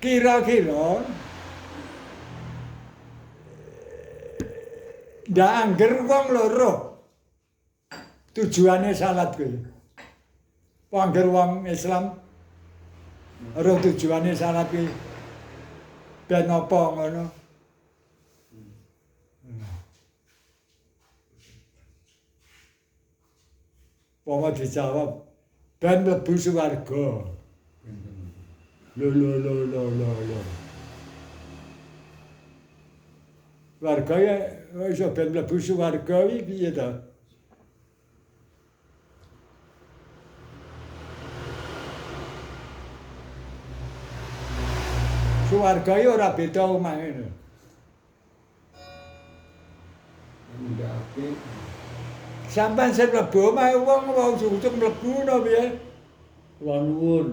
kira-kira ndak angger wong loro tujuane salat kuwi. Angger wong Islam ora tujuane salat kuwi ben apa ngono. Wong dijawab ben mlebu swarga. Lho. Warga ya iso ben mlebu swarga iki piye to? Swarga ya ora beda omah ngene. Sampai sing mlebu omah wong sungsung mlebu no piye? Kula nuwun.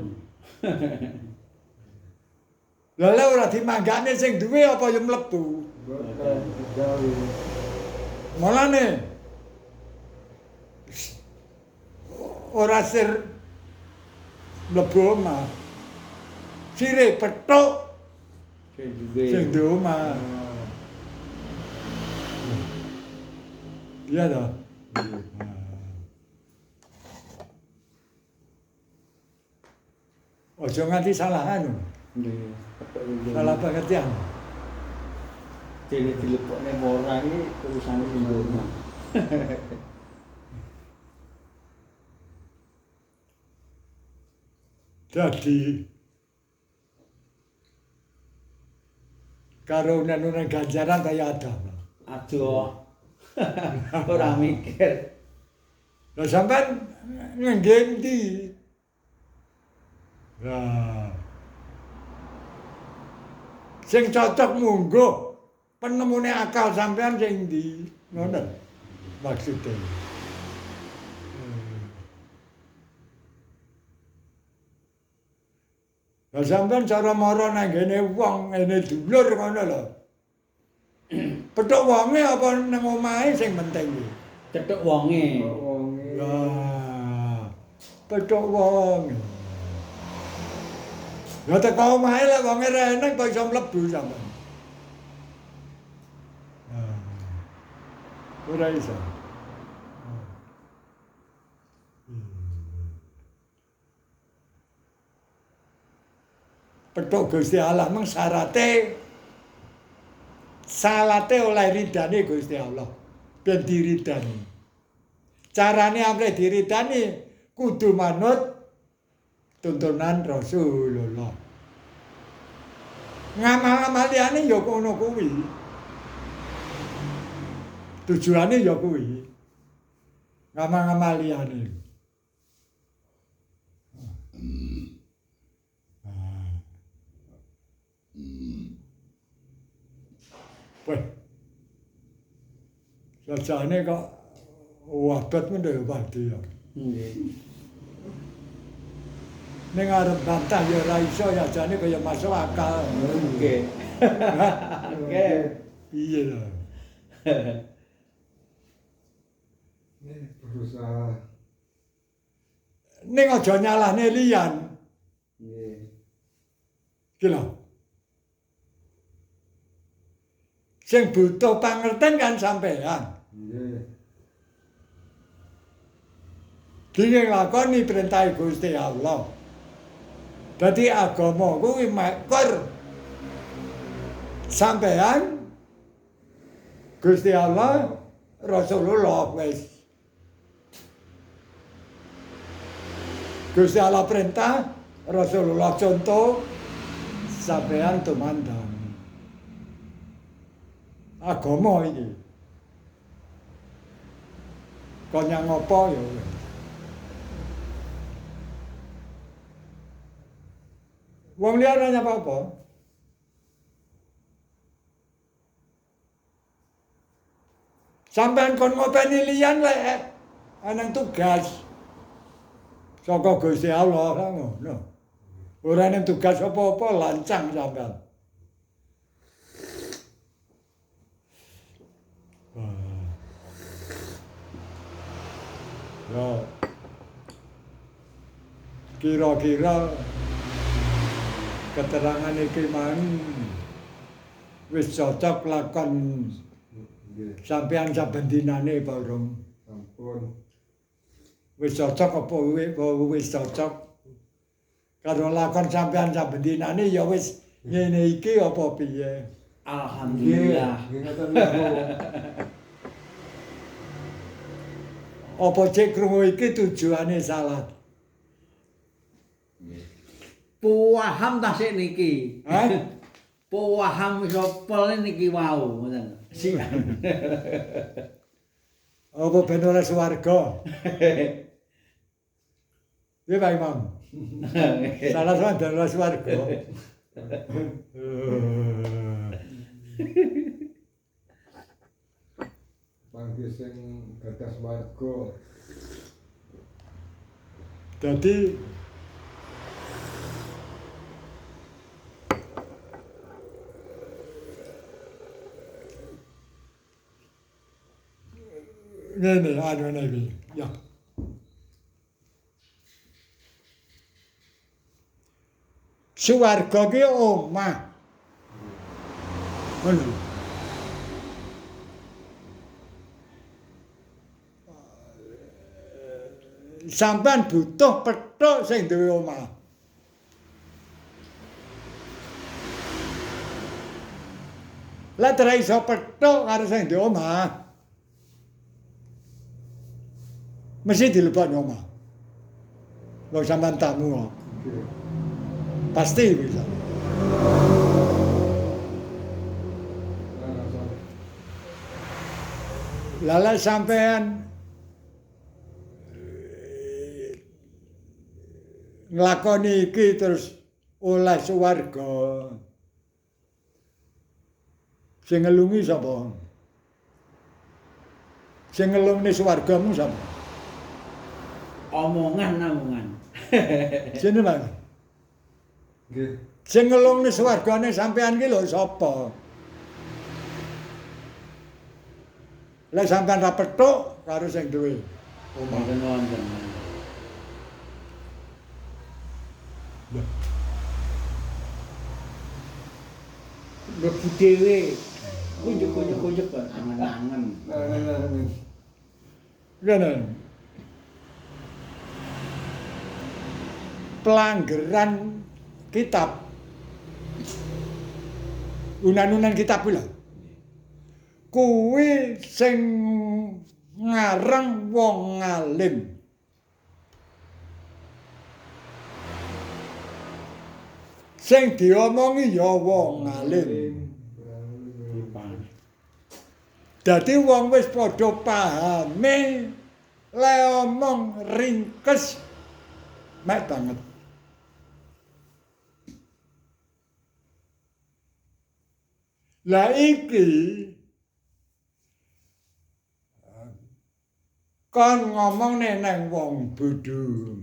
Lha ora dimanggane sing duwe apa ya mlebu? Mulane ora sir mlebu omah. Sire petuk sing duwe omah. Iya toh? Ojo nganti salah anu. Nggih. Salah pengertian. Dene dilepokne ora iki urusane sing Jadi karo nang ganjaran kaya Adam. Aduh. Ora mikir. Lah sampean ngengge ndi? Nah. Sing cocok munggo penemune akal sampean sing ndi? Ngono maksudnya. Lah sampean cara mara nang ngene wong ngene dulur ngono lho. Petuk wonge apa nang omahe sing penting iki? Cethuk wonge. Lah. Petuk wonge. Ya teko omahe lek wonge reneng kok iso mlebu sampean. Ora iso. Petuk Gusti Allah mung syarate salate oleh ridane Gusti Allah. Ben diridani. Carane ampe diridani kudu manut tuntunan Rasulullah. Ngamal-ngamal liyane ya kono kuwi. Tujuane ya kuwi. Ngamal-ngamal liyane. Wah. Sajane kok wabat men ya padi ya. Nggih. Ning arep bantah ya ora iso ya jane kaya masuk akal. Nggih. Nggih. Iya lho. Berusaha. Ning aja nyalahne liyan. Nggih. Iki lho. Sing butuh pangerten kan sampean. Nggih. Dene lakoni perintah Gusti Allah. Dadi agama kuwi makur sampean Gusti Allah Rasulullah wis. Gusti Allah perintah, Rasulullah contoh, sampean tumandang. Agama iki. Kok nyang apa ya wis. Wong liya ora apa-apa. Sampeyan kon ngopeni liyan lek ana tugas saka Gusti Allah kan ngono. Ora ning tugas apa-apa lancang sampeyan. Ya. Kira-kira keterangan iki mang wis cocok lakon Nggih. sampean saben dinane apa urung? Sampun. Wis cocok apa wis cocok? Karo lakon sampean saben dinane ya wis ngene iki apa piye? Alhamdulillah. Nggih, ngoten niku. Apa cek krungu iki tujuane salah? Paham ta sik niki? Hah? Paham iso pel niki wau ngoten. Siap. Apa ben ora swarga? Ya Pak Imam. Salah sama ben ora swarga. Panggi sing gadah warga. Dadi ngene anune iki. Ya. Swarga ki omah. Ngono. Sampeyan butuh pethuk sing duwe omah. Lah ora iso pethuk karo sing duwe omah. Mesti dilebokno omah. Wong sampean tamu kok. Nggih. Pasti bisa. Lala sampean nglakoni iki terus oleh swarga. Sing ngelungi sapa? Sing ngelungi swargamu sapa? Omongan. Sini Bang. Nggih. Sing ngelungi swargane sampean ki lho sapa? Lah sampean ra pethuk karo sing duwe omah. Wonten. Mlebu dhewe. Kunjuk angen-angen. Nangen. Ngene. Pelanggaran kitab. Unan-unan kitab lho. Kuwi sing ngarang wong alim. Sing diomongi ya wong alim. Dadi wong wis padha pahame le omong ringkes mek banget. Lah iki kon ngomong neng wong bodho.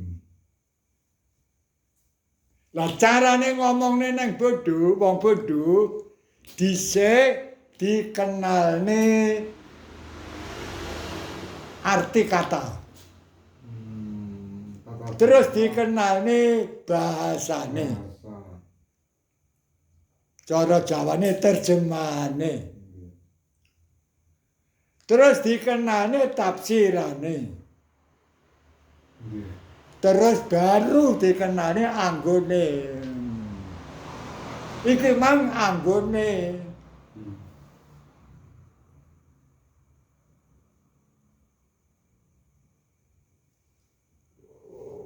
Lah carane ngomong neng bodho, wong bodho dhisik dikenalne arti kata. Terus dikenalne bahasane. Cara Jawane terjemahane. Terus dikenalne tafsirane. Terus baru dikenalne anggone. Iki mang anggone.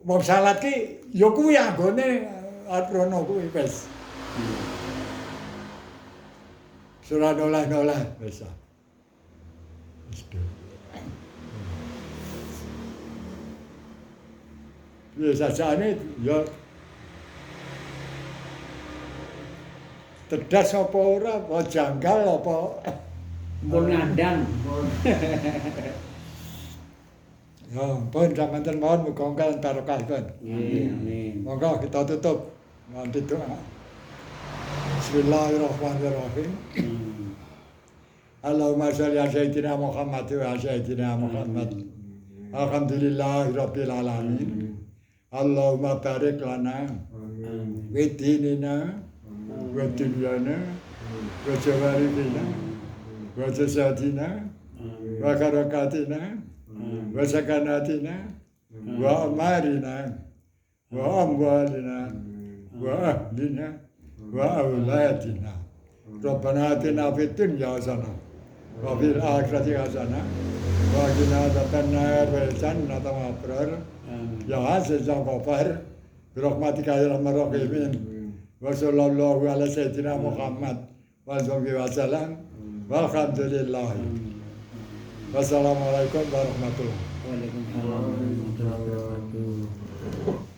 Wong salat ki ya kuwi anggone atrono kuwi wis. Surah noleh-noleh wis. Biasane ya tedas apa ora, apa janggal apa Mun ngandang. ya pun jamanten mawon muga-muga barokahipun. Amin. Monggo kita tutup nganti doa. Bismillahirrahmanirrahim. Allahumma sholli ala sayyidina Muhammad wa ala sayyidina Muhammad. Alhamdulillahirabbil alamin. Allahumma barik lana Amin. fi dinina wa dunyana wa jawarihina wa jasadina wa karakatina wa sakanatina wa amarina wa amwalina wa ahlina wa auladina. Rabbana atina fid dunya hasanah wa fil akhirati hasanah wa qina adzabannar wa jannata ma'abrar. Ya Aziz ya Ghaffar bi rahmatika ya arhamar rahimin. Wa sallallahu ala sayyidina Muhammad wa alihi wa sallam. Walhamdulillah. Wassalamualaikum warahmatullahi wabarakatuh. Waalaikumsalam warahmatullahi wabarakatuh.